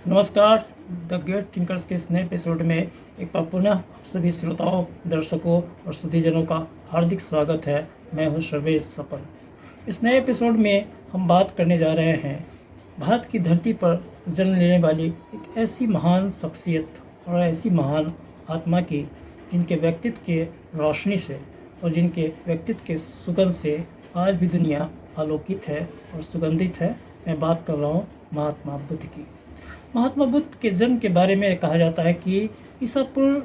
नमस्कार। The great thinkers के इस नए एपिसोड में एक बार पुनः सभी श्रोताओं, दर्शकों और सुधीजनों का हार्दिक स्वागत है। मैं हूं सर्वेश सपन। इस नए एपिसोड में हम बात करने जा रहे हैं भारत की धरती पर जन्म लेने वाली एक ऐसी महान शख्सियत और ऐसी महान आत्मा की, जिनके व्यक्तित्व के रोशनी से और जिनके व्यक्तित्व के सुगंध से आज भी दुनिया आलोकित है और सुगंधित है। मैं बात कर रहा हूँ महात्मा बुद्ध की। महात्मा बुद्ध के जन्म के बारे में कहा जाता है कि ईसा पूर्व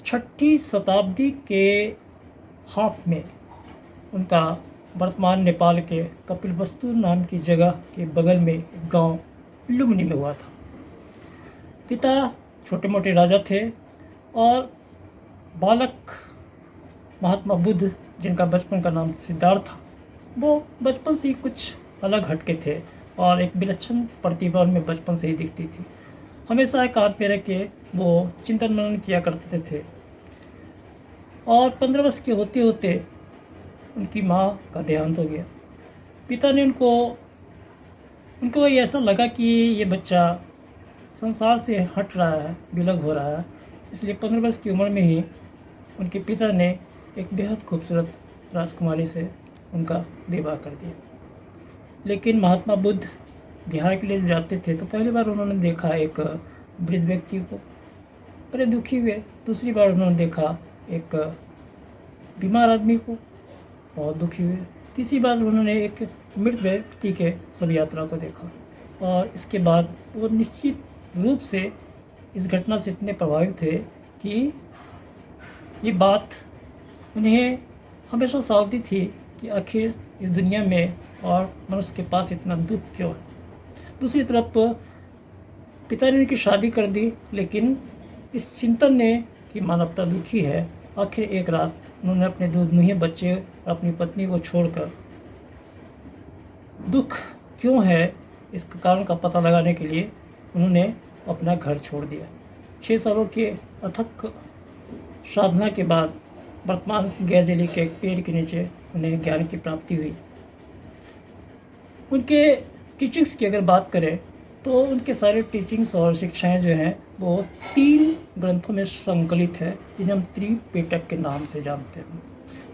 6ठी शताब्दी के हाफ में उनका वर्तमान नेपाल के कपिलवस्तु नाम की जगह के बगल में एक गांव लुम्बिनी में हुआ था। पिता छोटे मोटे राजा थे और बालक महात्मा बुद्ध, जिनका बचपन का नाम सिद्धार्थ था, वो बचपन से ही कुछ अलग हटके थे और एक विलक्षण प्रतिभा उनमें बचपन से ही दिखती थी। हमेशा एक हाथ में रख के वो चिंतन मनन किया करते थे और 15 वर्ष के होते होते उनकी माँ का देहांत हो गया। पिता ने उनको ये ऐसा लगा कि ये बच्चा संसार से हट रहा है, विलग हो रहा है, इसलिए 15 वर्ष की उम्र में ही उनके पिता ने एक बेहद खूबसूरत राजकुमारी से उनका विवाह कर दिया। लेकिन महात्मा बुद्ध बिहार के लिए जाते थे तो पहली बार उन्होंने देखा एक वृद्ध व्यक्ति को, बड़े दुखी हुए। दूसरी बार उन्होंने देखा एक बीमार आदमी को, बहुत दुखी हुए। तीसरी बार उन्होंने एक मृत व्यक्ति के शव यात्रा को देखा और इसके बाद वो निश्चित रूप से इस घटना से इतने प्रभावित थे कि ये बात उन्हें हमेशा सावती थी कि आखिर इस दुनिया में और मनुष्य के पास इतना दुख क्यों है। दूसरी तरफ पिता ने उनकी शादी कर दी, लेकिन इस चिंतन ने कि मानवता दुखी है। आखिर एक रात उन्होंने अपने दूधमुहे बच्चे और अपनी पत्नी को छोड़कर दुख क्यों है इसका कारण का पता लगाने के लिए उन्होंने अपना घर छोड़ दिया। 6 सालों के अथक साधना के बाद वर्तमान गैजेली के एक पेड़ के नीचे उन्हें ज्ञान की प्राप्ति हुई। उनके टीचिंग्स की अगर बात करें तो उनके सारे टीचिंग्स और शिक्षाएं जो हैं वो 3 ग्रंथों में संकलित है, जिन्हें हम त्रिपिटक के नाम से जानते हैं।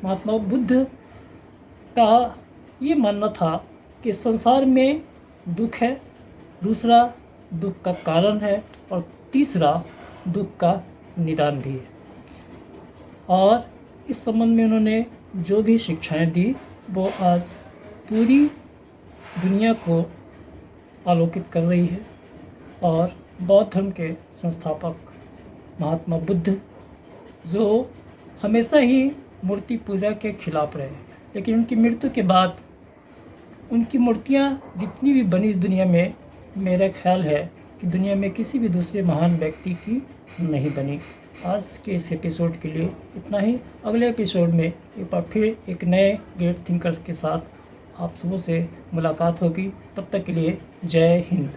महात्मा बुद्ध का ये मानना था कि संसार में दुख है, दूसरा दुख का कारण है और तीसरा दुख का निदान भी है। और इस संबंध में उन्होंने जो भी शिक्षाएं दी वो आज पूरी दुनिया को आलोकित कर रही है। और बौद्ध धर्म के संस्थापक महात्मा बुद्ध, जो हमेशा ही मूर्ति पूजा के खिलाफ रहे, लेकिन उनकी मृत्यु के बाद उनकी मूर्तियां जितनी भी बनी इस दुनिया में, मेरा ख्याल है कि दुनिया में किसी भी दूसरे महान व्यक्ति की नहीं बनी। आज के इस एपिसोड के लिए इतना ही। अगले एपिसोड में एक बार फिर एक नए ग्रेट थिंकर्स के साथ आप सबों से मुलाकात होगी। तब तक के लिए जय हिंद।